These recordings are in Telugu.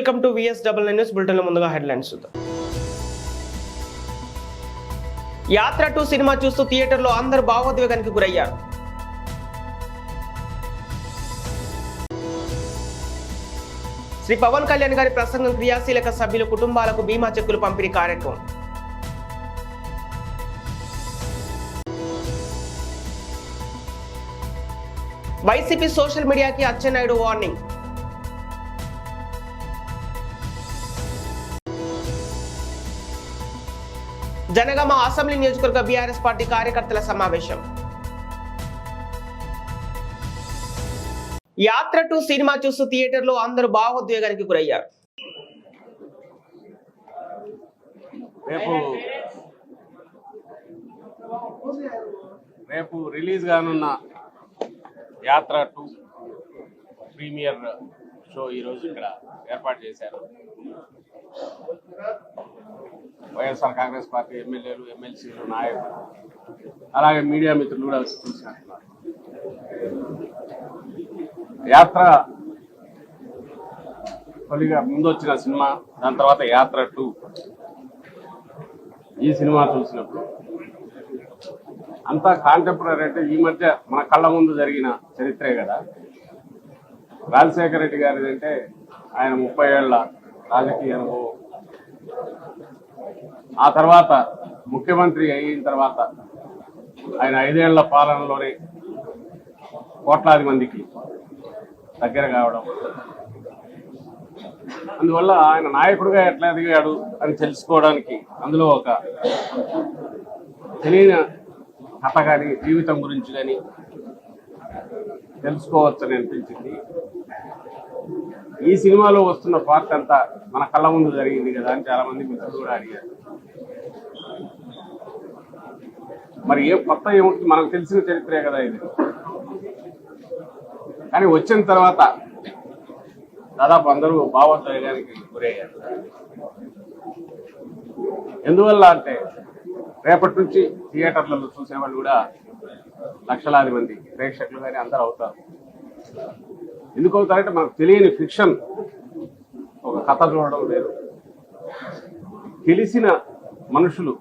Welcome to VS99 news bulletin లో ముందుగా హెడ్లైన్స్ చూద్దాం. యాత్ర 2 సినిమా చూస్తూ థియేటర్లో అందరూ భావోద్వేగానికి గురయ్యారు. శ్రీ పవన్ కళ్యాణ్ గారి ప్రసంగం క్రియాశీలక సభ్యులు కుటుంబాలకు బీమా చెక్కులు పంపిణీ కార్యక్రమం. వైసీపీ సోషల్ మీడియాకి అచ్చెన్నాయుడు వార్నింగ్. జనగామ అసెంబ్లీ నియోజకవర్గ బీఆర్ఎస్ పార్టీ కార్యకర్తల సమావేశం. యాత్ర 2 సినిమా చూస్తూ థియేటర్లో అందరూ భావోద్వేగానికి గురయ్యారు. రేపు రిలీజ్ కానున్న యాత్ర 2 ప్రీమియర్ షో ఈరోజు ఇక్కడ ఏర్పాటు చేశారు. వైఎస్ఆర్ కాంగ్రెస్ పార్టీ ఎమ్మెల్యేలు, ఎమ్మెల్సీలు, నాయకులు, అలాగే మీడియా మిత్రులు కూడా చూసినట్టున్నారు. యాత్ర తొలిగా ముందు వచ్చిన సినిమా, దాని తర్వాత యాత్ర 2. ఈ సినిమా చూసినప్పుడు అంతా కాంటెంపరీ అంటే ఈ మధ్య మన కళ్ళ ముందు జరిగిన చరిత్రే కదా. రాజశేఖర రెడ్డి గారిది అంటే ఆయన 30 ఏళ్ల రాజకీయ అనుభవం, ఆ తర్వాత ముఖ్యమంత్రి అయిన తర్వాత ఆయన 5 ఏళ్ల పాలనలోనే కోట్లాది మందికి దగ్గర కావడం, అందువల్ల ఆయన నాయకుడిగా ఎట్లా ఎదిగాడు అని తెలుసుకోవడానికి అందులో ఒక తెలియని కథ కానీ జీవితం గురించి కానీ తెలుసుకోవచ్చని అనిపించింది. ఈ సినిమాలో వస్తున్న పార్ట్ అంతా మన కళ్ళ ముందు జరిగింది కదా అని చాలా మంది మిత్రులు కూడా అడిగారు. మరి ఏం కొత్త ఏముంటుంది, మనకు తెలిసిన చరిత్రే కదా ఇది. కానీ వచ్చిన తర్వాత దాదాపు అందరూ భావోద్వేగానికి గురయ్యారు. ఎందువల్ల అంటే రేపటి నుంచి థియేటర్లలో చూసేవాళ్ళు కూడా లక్షలాది మంది ప్రేక్షకులు కానీ అందరూ అవుతారు. ఎందుకు అవుతారంటే మనకు తెలియని ఫిక్షన్, ఒక కథ చూడడం లేదు, తెలిసిన మనుషులు,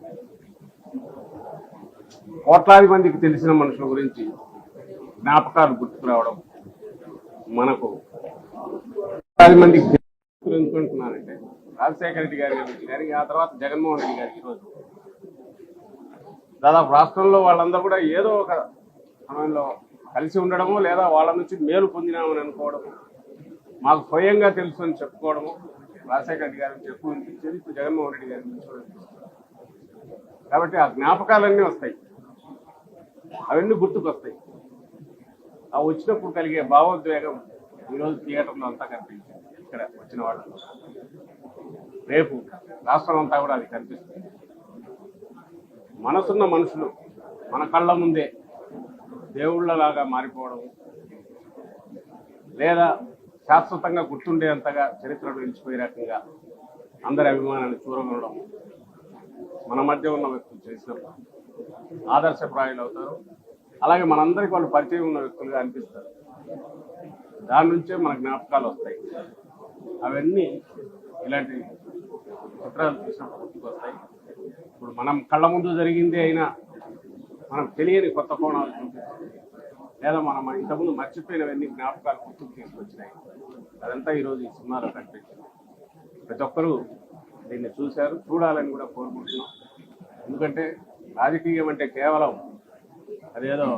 కోట్లాది మందికి తెలిసిన మనుషుల గురించి జ్ఞాపకాలు గుర్తుకు రావడం. మనకు కోట్లాది మందికి ఎందుకుంటున్నానంటే రాజశేఖర రెడ్డి గారి గురించి కానీ, ఆ తర్వాత జగన్మోహన్ రెడ్డి గారికి ఈరోజు దాదాపు రాష్ట్రంలో వాళ్ళందరూ కూడా ఏదో ఒక సమయంలో కలిసి ఉండడము, లేదా వాళ్ళ నుంచి మేలు పొందినామని అనుకోవడము, మాకు స్వయంగా తెలుసు అని చెప్పుకోవడము. రాజశేఖర రెడ్డి గారి నుంచి ఎక్కువ అనిపించేది, ఇప్పుడు జగన్మోహన్ రెడ్డి గారి నుంచి కాబట్టి ఆ జ్ఞాపకాలన్నీ వస్తాయి, అవన్నీ గుర్తుకొస్తాయి. ఆ వచ్చినప్పుడు కలిగే భావోద్వేగం ఈరోజు థియేటర్లో అంతా కనిపించింది. ఇక్కడ వచ్చిన వాళ్ళు రేపు రాష్ట్రం అంతా కూడా అది కనిపిస్తుంది. మనసున్న మనుషులు మన కళ్ళ ముందే దేవుళ్ళలాగా మారిపోవడం, లేదా శాశ్వతంగా గుర్తుండేంతగా చరిత్రలో నిలిచిపోయే రకంగా అందరి అభిమానాన్ని చూరగొనడం మన మధ్య ఉన్న వ్యక్తులు చేసినప్పుడు ఆదర్శప్రాయులు అవుతారు. అలాగే మనందరికీ వాళ్ళు పరిచయం ఉన్న వ్యక్తులుగా అనిపిస్తారు. దాని నుంచే మన జ్ఞాపకాలు వస్తాయి. అవన్నీ ఇలాంటి చిత్రాలు చూసినప్పుడు గుర్తుకొస్తాయి. ఇప్పుడు మనం కళ్ళ ముందు జరిగింది అయినా మనకు తెలియని కొత్త కోణాలు చూపిస్తుంది, లేదా మనం ఇంతకుముందు మర్చిపోయినవన్నీ జ్ఞాపకాలు గుర్తుకు తీసుకొచ్చినాయి. అదంతా ఈరోజు ఈ సినిమాలో కనిపించింది. ప్రతి ఒక్కరూ దీన్ని చూశారు, చూడాలని కూడా కోరుకుంటున్నాం. ఎందుకంటే రాజకీయం అంటే కేవలం అదేదో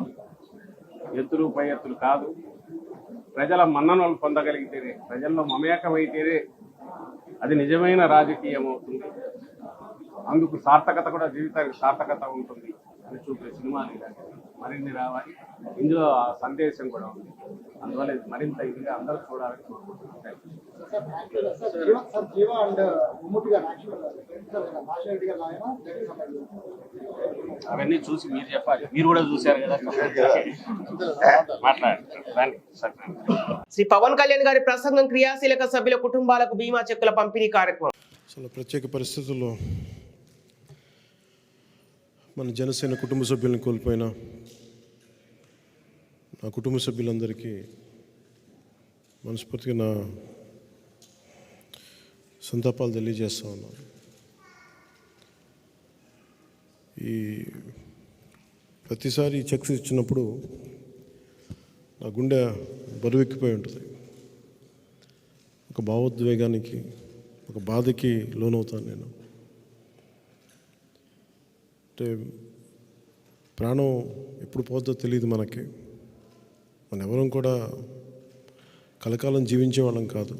ఎత్తులు పై ఎత్తులు కాదు. ప్రజల మన్ననలు పొందగలిగితేనే, ప్రజల్లో మమేకమైతేనే అది నిజమైన రాజకీయం అవుతుంది. అందుకు సార్థకత కూడా, జీవితానికి సార్థకత ఉంటుంది అని చూపే సినిమాలు ఇలాంటివి మరిన్ని రావాలి. ఇందులో ఆ సందేశం కూడా ఉంది. అందువల్ల ఇది మరింత ఇదిగా అందరూ చూడాలని కోరుకుంటున్నాం. అవన్నీ చూసి మీరు చెప్పాలి, మీరు కూడా చూశారు కదా, మాట్లాడండి. శ్రీ పవన్ కళ్యాణ్ గారి ప్రసంగం క్రియాశీలక సభ్యుల కుటుంబాలకు బీమా చెక్కుల పంపిణీ కార్యక్రమం. చాలా ప్రత్యేక పరిస్థితుల్లో మన జనసేన కుటుంబ సభ్యులను కోల్పోయిన నా కుటుంబ సభ్యులందరికీ మనస్ఫూర్తిగా నా సంతాపాలు తెలియజేస్తూ ఉన్నాను. ఈ ప్రతిసారి చెక్స్ ఇచ్చినప్పుడు నా గుండె బరువెక్కిపోయి ఉంటుంది. ఒక భావోద్వేగానికి, ఒక బాధకి లోనవుతాను నేను. అంటే ప్రాణం ఎప్పుడు పోద్దో తెలియదు మనకి. మన ఎవరం కూడా కలకాలం జీవించే వాళ్ళం కాదు.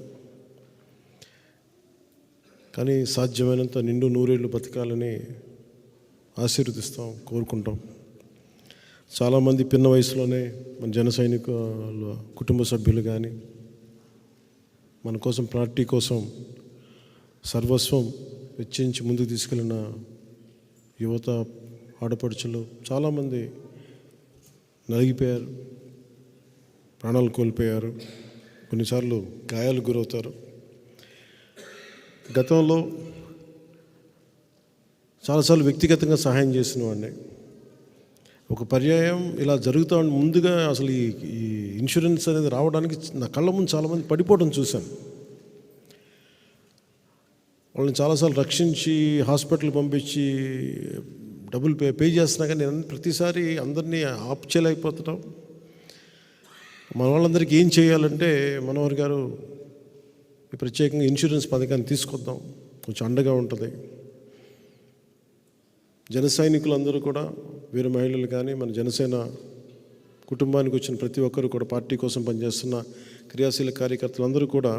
కానీ సాధ్యమైనంత నిండు నూరేళ్ళు బతకాలని ఆశీర్వదిస్తాం, కోరుకుంటాం. చాలామంది పిన్న వయసులోనే మన జన సైనికుల కుటుంబ సభ్యులు కానీ మన కోసం, పార్టీ కోసం సర్వస్వం వెచ్చించి ముందుకు తీసుకెళ్ళిన యువత, ఆడపడుచులు చాలామంది నలిగిపోయారు, ప్రాణాలు కోల్పోయారు, కొన్నిసార్లు గాయాలు గురవుతారు. గతంలో చాలాసార్లు వ్యక్తిగతంగా సహాయం చేసిన వాడిని. ఒక పర్యాయం ఇలా జరుగుతూ ముందుగా అసలు ఈ ఇన్సూరెన్స్ అనేది రావడానికి నా కళ్ళ ముందు చాలామంది పడిపోవడం చూశాను. వాళ్ళని చాలాసార్లు రక్షించి హాస్పిటల్ పంపించి డబ్బులు పే చేస్తున్నా కానీ నేను ప్రతిసారి అందరినీ ఆప్ చేయలేకపోతున్నాం. మన వాళ్ళందరికీ ఏం చేయాలంటే మనోహర్ గారు ప్రత్యేకంగా ఇన్సూరెన్స్ పథకాన్ని తీసుకొద్దాం, కొంచెం అండగా ఉంటుంది. జన సైనికులందరూ కూడా, వీర మహిళలు కానీ, మన జనసేన కుటుంబానికి వచ్చిన ప్రతి ఒక్కరు కూడా, పార్టీ కోసం పనిచేస్తున్న క్రియాశీల కార్యకర్తలందరూ కూడా.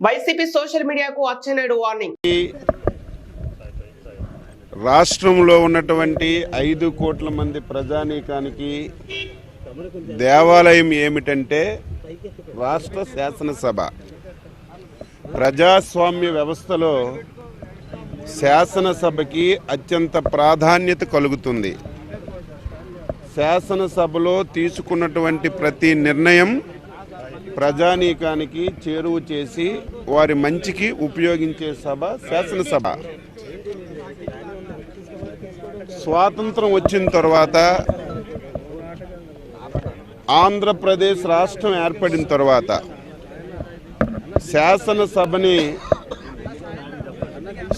వైసీపీ సోషల్ మీడియాకు అచ్చెన్నాయుడు వార్నింగ్. రాష్ట్రంలో ఉన్నటువంటి 5 కోట్ల మంది ప్రజానీకానికి దేవాలయం ఏమిటంటే రాష్ట్ర శాసనసభ. ప్రజాస్వామ్య వ్యవస్థలో శాసనసభకి అత్యంత ప్రాధాన్యత కలుగుతుంది. శాసనసభలో తీసుకున్నటువంటి ప్రతి నిర్ణయం ప్రజానీకానికి చేరువ చేసి వారి మంచికి ఉపయోగించే సభ శాసనసభ. స్వాతంత్రం వచ్చిన తర్వాత, ఆంధ్రప్రదేశ్ రాష్ట్రం ఏర్పడిన తర్వాత శాసనసభని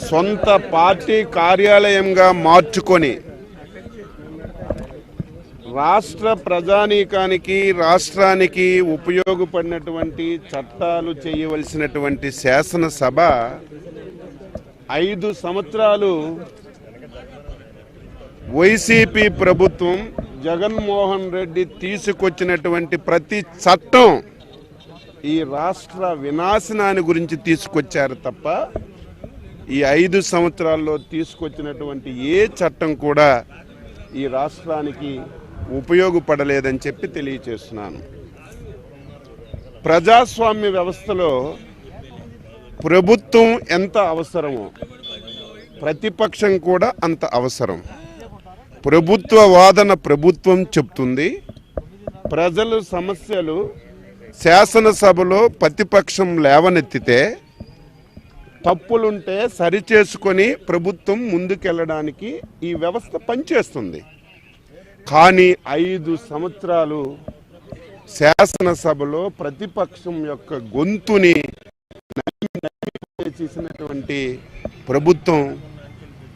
సొంత పార్టీ కార్యాలయంగా మార్చుకొని రాష్ట్ర ప్రజానీకానికి, రాష్ట్రానికి ఉపయోగపడినటువంటి చట్టాలు చేయవలసినటువంటి శాసనసభ 5 సంవత్సరాలు వైసీపీ ప్రభుత్వం, జగన్మోహన్ రెడ్డి తీసుకొచ్చినటువంటి ప్రతి చట్టం ఈ రాష్ట్ర వినాశనాన్ని గురించి తీసుకొచ్చారు తప్ప ఈ 5 సంవత్సరాల్లో తీసుకొచ్చినటువంటి ఏ చట్టం కూడా ఈ రాష్ట్రానికి ఉపయోగపడలేదని చెప్పి తెలియచేస్తున్నాను. ప్రజాస్వామ్య వ్యవస్థలో ప్రభుత్వం ఎంత అవసరమో ప్రతిపక్షం కూడా అంత అవసరం. ప్రభుత్వ వాదన ప్రభుత్వం చెప్తుంది. ప్రజల సమస్యలు శాసనసభలో ప్రతిపక్షం లేవనెత్తితే తప్పులుంటే సరిచేసుకొని ప్రభుత్వం ముందుకెళ్ళడానికి ఈ వ్యవస్థ పనిచేస్తుంది. కానీ 5 సంవత్సరాలు శాసనసభలో ప్రతిపక్షం యొక్క గొంతుని చేసినటువంటి ప్రభుత్వం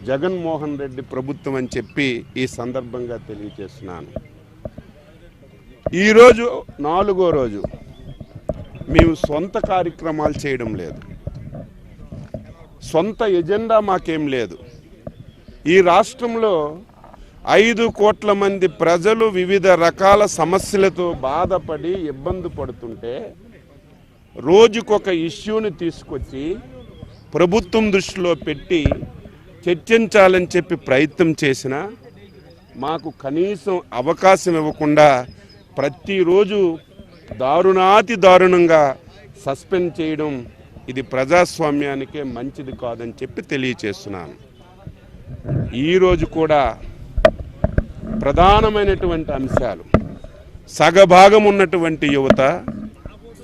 జగన్మోహన్ రెడ్డి ప్రభుత్వం అని చెప్పి ఈ సందర్భంగా తెలియజేస్తున్నాను. ఈరోజు 4వ రోజు మేము సొంత కార్యక్రమాలు చేయడం లేదు, సొంత ఎజెండా మాకేం లేదు. ఈ రాష్ట్రంలో 5 కోట్ల మంది ప్రజలు వివిధ రకాల సమస్యలతో బాధపడి ఇబ్బంది పడుతుంటే రోజుకొక ఇష్యూని తీసుకొచ్చి ప్రభుత్వం దృష్టిలో పెట్టి చర్చించాలని చెప్పి ప్రయత్నం చేసినా మాకు కనీసం అవకాశం ఇవ్వకుండా ప్రతిరోజు దారుణాతి దారుణంగా సస్పెండ్ చేయడం ఇది ప్రజాస్వామ్యానికే మంచిది కాదని చెప్పి తెలియచేస్తున్నాను. ఈరోజు కూడా ప్రధానమైనటువంటి అంశాలు, సగభాగం ఉన్నటువంటి యువత,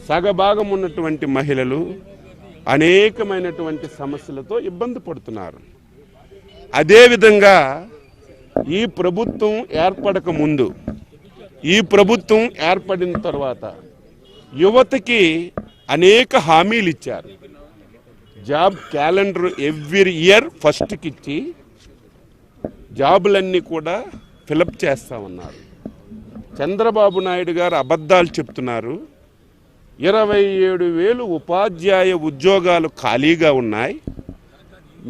సగభాగం ఉన్నటువంటి మహిళలు అనేకమైనటువంటి సమస్యలతో ఇబ్బంది పడుతున్నారు. అదేవిధంగా ఈ ప్రభుత్వం ఏర్పడక ముందు, ఈ ప్రభుత్వం ఏర్పడిన తర్వాత యువతకి అనేక హామీలు ఇచ్చారు. జాబ్ క్యాలెండర్ ఎవ్రీ ఇయర్ ఫస్ట్కి ఇచ్చి జాబులన్నీ కూడా ఫిలప్ చేస్తా ఉన్నారు. చంద్రబాబు నాయుడు గారు అబద్ధాలు చెప్తున్నారు. 27,000 ఉపాధ్యాయ ఉద్యోగాలు ఖాళీగా ఉన్నాయి.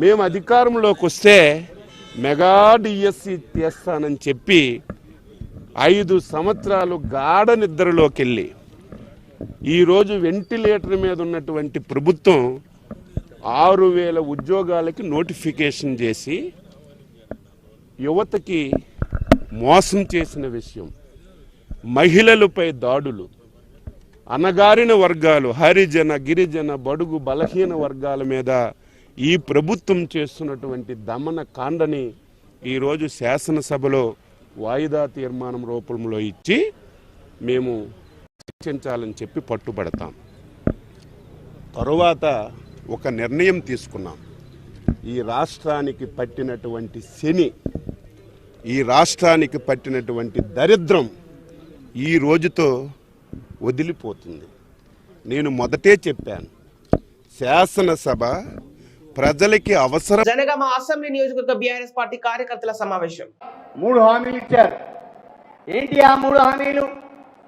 మేము అధికారంలోకి వస్తే మెగా డిఎస్సి చేస్తానని చెప్పి 5 సంవత్సరాలు గాఢ నిద్రలోకి వెళ్ళి ఈరోజు వెంటిలేటర్ మీద ఉన్నటువంటి ప్రభుత్వం 6,000 ఉద్యోగాలకి నోటిఫికేషన్ చేసి యువతకి మోసం చేసిన విషయం, మహిళలపై దాడులు, అణగారిన వర్గాలు, హరిజన గిరిజన బడుగు బలహీన వర్గాల మీద ఈ ప్రభుత్వం చేస్తున్నటువంటి దమన కాండని ఈరోజు శాసనసభలో వాయిదా తీర్మానం రూపంలో ఇచ్చి మేము చర్చించాలని చెప్పి పట్టుబడతాం. తరువాత ఒక నిర్ణయం తీసుకున్నాం. ఈ రాష్ట్రానికి పట్టినటువంటి శని, ఈ రాష్ట్రానికి పట్టినటువంటి దరిద్రం ఈ రోజుతో వదిలిపోతుంది. నేను మొదటే చెప్పాను, శాసనసభ ప్రజలకి అవసరం. జనగామ అసెంబ్లీ నియోజకవర్గ బీఆర్ఎస్ పార్టీ కార్యకర్తల సమావేశం. 3 హామీలు ఇచ్చారు. ఏంటి ఆ 3 హామీలు?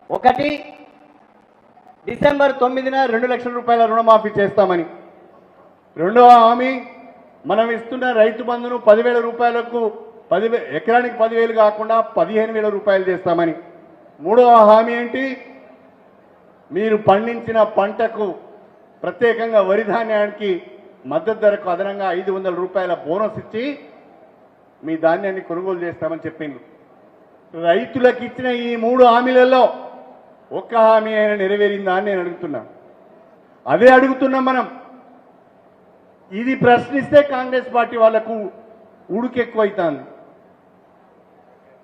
ఒకటి, డిసెంబర్ 9న 2 లక్షల రూపాయల రుణమాఫీ చేస్తామని. రెండవ హామీ, మనం ఇస్తున్న రైతు బంధును 10,000 రూపాయలకు ఎకరానికి 10,000 కాకుండా 15,000 రూపాయలు చేస్తామని. మూడవ హామీ ఏంటి? మీరు పండించిన పంటకు ప్రత్యేకంగా వరి ధాన్యానికి మద్దతు ధరకు అదనంగా 500 రూపాయల బోనస్ ఇచ్చి మీ ధాన్యాన్ని కొనుగోలు చేస్తామని చెప్పింది. రైతులకు ఇచ్చిన ఈ 3 హామీలలో ఒక్క హామీ అయినా నెరవేరిందా అని నేను అడుగుతున్నా. అదే అడుగుతున్నాం మనం. ఇది ప్రశ్నిస్తే కాంగ్రెస్ పార్టీ వాళ్లకు ఉడుకెక్కువైతుంది.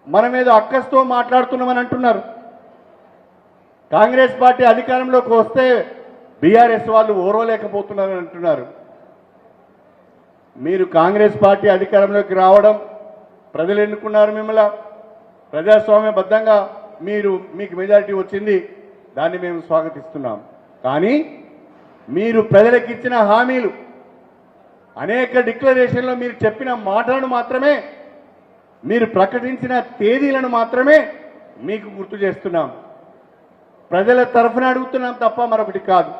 మనం ఏదో అక్కస్తో మాట్లాడుతున్నామని అంటున్నారు. కాంగ్రెస్ పార్టీ అధికారంలోకి వస్తే బీఆర్ఎస్ వాళ్ళు ఓర్వలేకపోతున్నారని అంటున్నారు. మీరు కాంగ్రెస్ పార్టీ అధికారంలోకి రావడం, ప్రజలు ఎన్నుకున్నారు మిమ్మల్ని, ప్రజాస్వామ్యబద్ధంగా మీకు మెజారిటీ వచ్చింది, దాన్ని మేము స్వాగతిస్తున్నాం. కానీ మీరు ప్రజలకు ఇచ్చిన హామీలు, అనేక డిక్లరేషన్లో మీరు చెప్పిన మాటలను మాత్రమే, మీరు ప్రకటించిన తేదీలను మాత్రమే మీకు గుర్తు చేస్తున్నాం. ప్రజల తరఫున అడుగుతున్నాం తప్ప మరొకటి కాదు.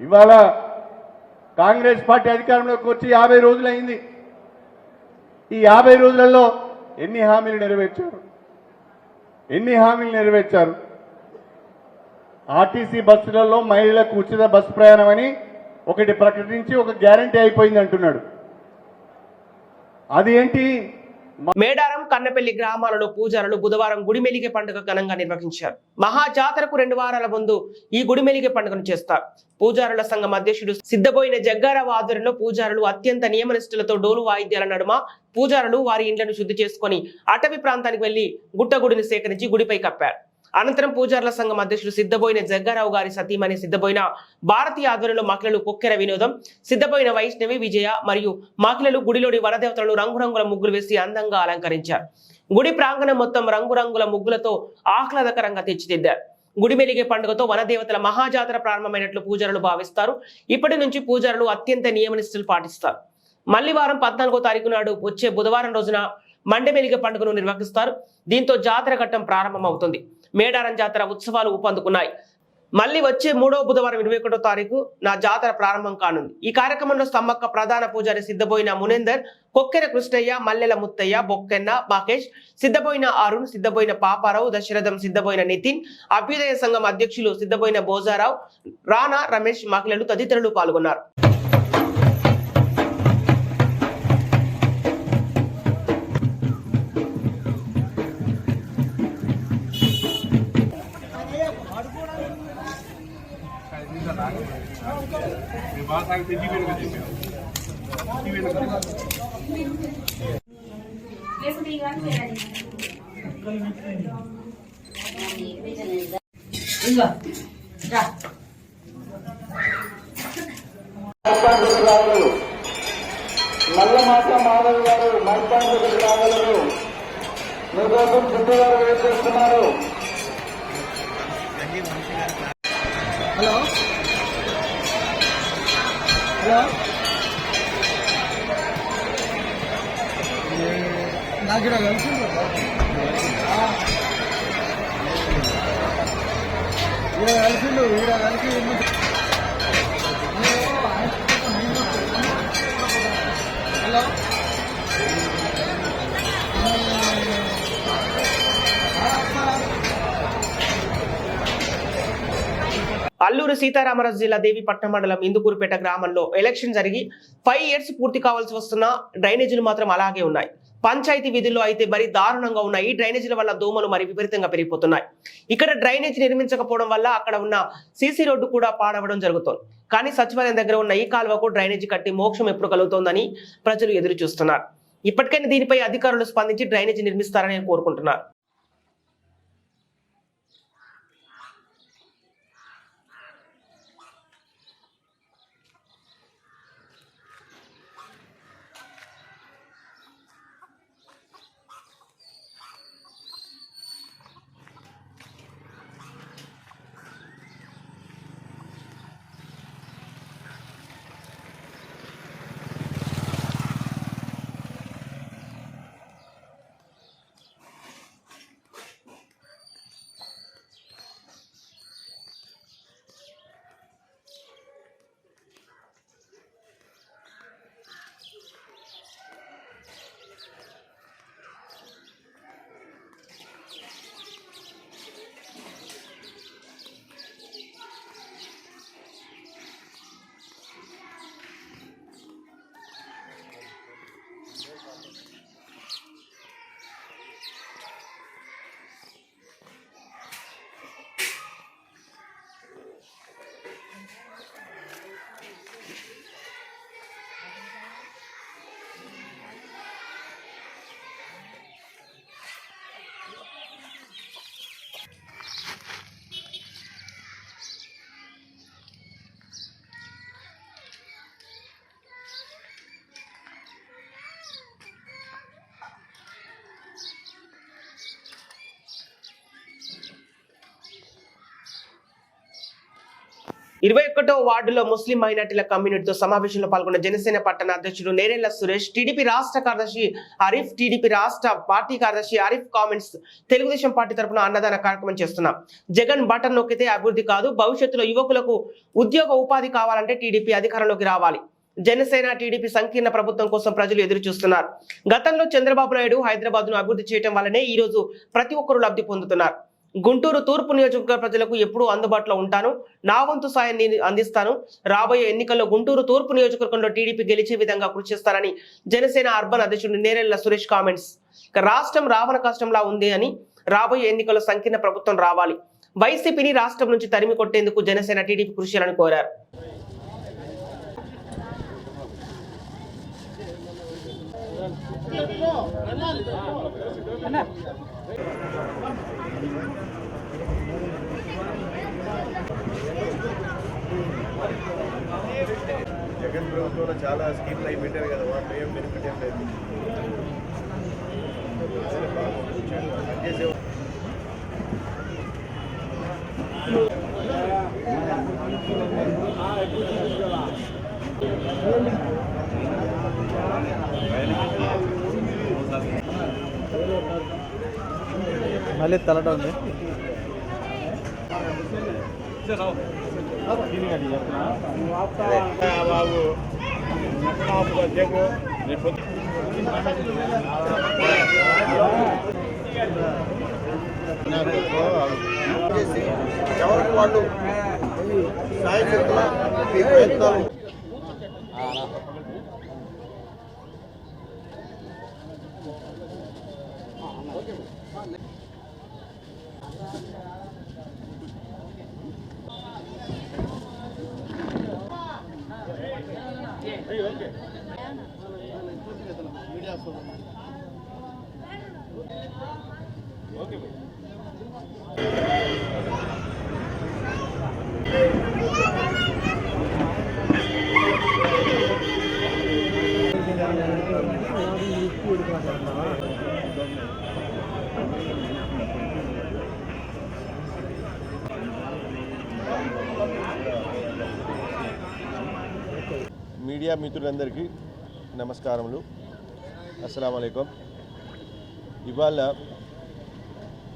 ఇవాళ కాంగ్రెస్ పార్టీ అధికారంలోకి వచ్చి 50 రోజులైంది. ఈ 50 రోజులలో ఎన్ని హామీలు నెరవేర్చారు? ఆర్టీసీ బస్సులలో మహిళలకు ఉచిత బస్సు ప్రయాణం అని ఒకటి ప్రకటించి ఒక గ్యారంటీ అయిపోయింది అంటున్నాడు. అది ఏంటి? మేడారం కన్నపల్లి గ్రామాలలో పూజారులు బుధవారం గుడిమెలిగే పండుగ ఘనంగా నిర్వహించారు. మహా జాతరకు 2 వారాల ముందు ఈ గుడిమెలిగే పండుగను చేస్తారు. పూజారుల సంఘం అధ్యక్షుడు సిద్ధబోయిన జగ్గారావు ఆధ్వర్యంలో పూజారులు అత్యంత నియమనిష్ఠులతో డోలు వాయిద్యాల నడుమ పూజారులు వారి ఇండ్లను శుద్ధి చేసుకుని అటవీ ప్రాంతానికి వెళ్లి గుట్టగుడిని సేకరించి గుడిపై కప్పారు. అనంతరం పూజారుల సంఘం అధ్యక్షుడు సిద్ధబోయిన జగ్గారావు గారి సతీమణి సిద్ధబోయిన భారతీయ ఆధ్వర్యంలో మహిళలు కొక్కెర వినోదం, సిద్ధబోయిన వైష్ణవి విజయ మరియు మహిళలు గుడిలోని వనదేవతలను రంగురంగుల ముగ్గులు వేసి అందంగా అలంకరించారు. గుడి ప్రాంగణం మొత్తం రంగురంగుల ముగ్గులతో ఆహ్లాదకరంగా తీర్చిదిద్దారు. గుడి మెలిగే పండుగతో వనదేవతల మహాజాతర ప్రారంభమైనట్లు పూజారులు భావిస్తారు. ఇప్పటి నుంచి పూజారులు అత్యంత నియమనిష్టలు పాటిస్తారు. మళ్లీ వారం 14వ తారీఖు నాడు వచ్చే బుధవారం రోజున మండే మెలిగే పండుగను నిర్వహిస్తారు. దీంతో జాతర ఘట్టం ప్రారంభమవుతుంది. మేడారం జాతర ఉత్సవాలు ఊపందుకున్నాయి. మళ్లీ వచ్చే 3వ బుధవారం 21వ తారీఖు నా జాతర ప్రారంభం కానుంది. ఈ కార్యక్రమంలో సమ్మక్క ప్రధాన పూజారి సిద్ధబోయిన మునేందర్, కొక్కెర కృష్ణయ్య, మల్లెల ముత్తయ్య, బొక్కెన్న మహేష్, సిద్ధబోయిన అరుణ్, సిద్ధబోయిన పాపారావు, దశరథం, సిద్ధబోయిన నితిన్, అభ్యుదయ సంఘం అధ్యక్షులు సిద్ధబోయిన బోజారావు, రానా రమేష్, మహిళలు తదితరులు పాల్గొన్నారు. నల్లమాత మాధవ్ గారు మైపాండ్రు గ్రామాలను మీకోసం సిద్ధగారు వేసేస్తున్నారు. హలో అల్లూరు సీతారామరాజు జిల్లా దేవీపట్నం మండలం ఇందుకూరుపేట గ్రామంలో ఎలక్షన్ జరిగి 5 ఇయర్స్ పూర్తి కావాల్సి వస్తున్న డ్రైనేజీలు మాత్రం అలాగే ఉన్నాయి. పంచాయతీ విధుల్లో అయితే మరీ దారుణంగా ఉన్నాయి. ఈ డ్రైనేజీల వల్ల దోమలు మరి విపరీతంగా పెరిగిపోతున్నాయి. ఇక్కడ డ్రైనేజ్ నిర్మించకపోవడం వల్ల అక్కడ ఉన్న సీసీ రోడ్డు కూడా పాడవడం జరుగుతోంది. కానీ సచివాలయం దగ్గర ఉన్న ఈ కాలువకు డ్రైనేజీ కట్టి మోక్షం ఎప్పుడు కలుగుతోందని ప్రజలు ఎదురు చూస్తున్నారు. ఇప్పటికైనా దీనిపై అధికారులు స్పందించి డ్రైనేజీ నిర్మిస్తారని కోరుకుంటున్నారు. ఇరవై 21వ వార్డులో ముస్లిం మైనార్టీల కమ్యూనిటీతో సమావేశంలో పాల్గొన్న జనసేన పట్టణ అధ్యక్షుడు నేరెళ్ల సురేష్, టీడీపీ రాష్ట్ర కార్యదర్శి ఆరిఫ్, టీడీపీ రాష్ట్ర పార్టీ కార్యదర్శి ఆరిఫ్ కామెంట్స్. తెలుగుదేశం పార్టీ తరఫున అన్నదాన కార్యక్రమం చేస్తున్నాం. జగన్ బటన్ నొక్కితే అభివృద్ధి కాదు, భవిష్యత్తులో యువకులకు ఉద్యోగ ఉపాధి కావాలంటే టీడీపీ అధికారంలోకి రావాలి. జనసేన టీడీపీ సంకీర్ణ ప్రభుత్వం కోసం ప్రజలు ఎదురు చూస్తున్నారు. గతంలో చంద్రబాబు నాయుడు హైదరాబాద్ ను అభివృద్ధి చేయడం వల్లనే ఈ రోజు ప్రతి ఒక్కరూ లబ్ధి పొందుతున్నారు. గుంటూరు తూర్పు నియోజకవర్గ ప్రజలకు ఎప్పుడూ అందుబాటులో ఉంటాను, నా వంతు సాయాన్ని అందిస్తాను. రాబోయే ఎన్నికల్లో గుంటూరు తూర్పు నియోజకవర్గంలో టీడీపీ గెలిచే విధంగా కృషి చేస్తారని జనసేన అర్బన్ అధ్యక్షుడు నేరెళ్ల సురేష్ కామెంట్స్. రాష్ట్రం రావణ కష్టంలా ఉంది అని, రాబోయే ఎన్నికల్లో సంకీర్ణ ప్రభుత్వం రావాలి, వైసీపీని రాష్ట్రం నుంచి తరిమి కొట్టేందుకు జనసేన టీడీపీ కృషి చేయాలని కోరారు. జగన్ ప్రభుత్వంలో చాలా స్కీమ్లు అవి పెట్టారు కదా, వాళ్ళు ఏం బెనిఫిట్ ఏం లేదు. మళ్ళీ తలట ఉంది. బాబు ఎవరికి వాళ్ళు సాయశక్తుల మీ ప్రయత్నాలు మీడియా మిత్రులందరికీ నమస్కారములు. అస్సలాము అలైకుం. ఇవాళ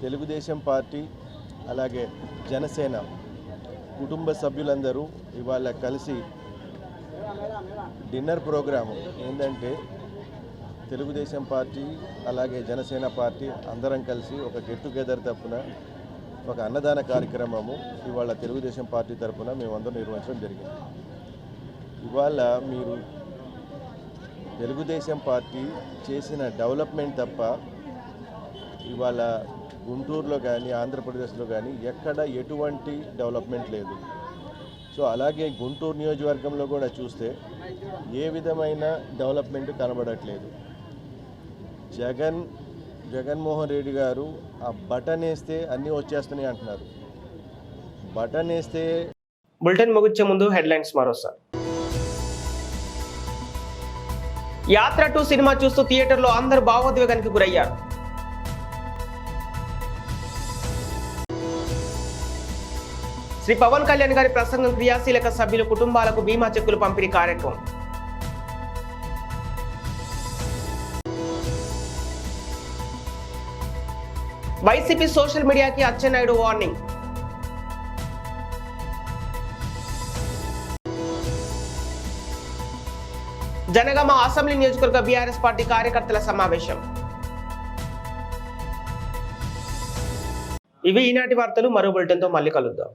తెలుగుదేశం పార్టీ అలాగే జనసేన కుటుంబ సభ్యులందరూ ఇవాళ కలిసి డిన్నర్ ప్రోగ్రాము ఏంటంటే తెలుగుదేశం పార్టీ అలాగే జనసేన పార్టీ అందరం కలిసి ఒక గెట్ టుగెదర్ తరపున ఒక అన్నదాన కార్యక్రమము ఇవాళ తెలుగుదేశం పార్టీ తరపున మేమందరం నిర్వహించడం జరిగింది. ఇవాళ మీరు తెలుగుదేశం పార్టీ చేసిన డెవలప్మెంట్ తప్ప ఇవాళ గుంటూరులో కానీ ఆంధ్రప్రదేశ్లో కానీ ఎక్కడ ఎటువంటి డెవలప్మెంట్ లేదు. సో అలాగే గుంటూరు నియోజకవర్గంలో కూడా చూస్తే ఏ విధమైన డెవలప్మెంట్ కనబడట్లేదు. జగన్మోహన్ రెడ్డి గారు ఆ బటన్ వేస్తే అన్నీ వచ్చేస్తున్నాయి అంటున్నారు. బటన్ వేస్తే బులెటిన్ ముగించే ముందు హెడ్లైన్స్ మరోసారి. యాత్ర 2 సినిమా చూస్తూ థియేటర్లో అందరూ భావోద్వేగానికి గురయ్యారు. శ్రీ పవన్ కళ్యాణ్ గారి ప్రసంగం క్రియాశీలక సభ్యుల కుటుంబాలకు బీమా చెక్కులు పంపిణీ కార్యక్రమం. వైసీపీ సోషల్ మీడియాకి అచ్చెన్నాయుడు వార్నింగ్. జనగామ అసెంబ్లీ నియోజకవర్గ బీఆర్ఎస్ పార్టీ కార్యకర్తల సమావేశం. ఇవి ఈనాటి వార్తలు. మరో బులెటిన్తో మళ్ళీ కలుద్దాం.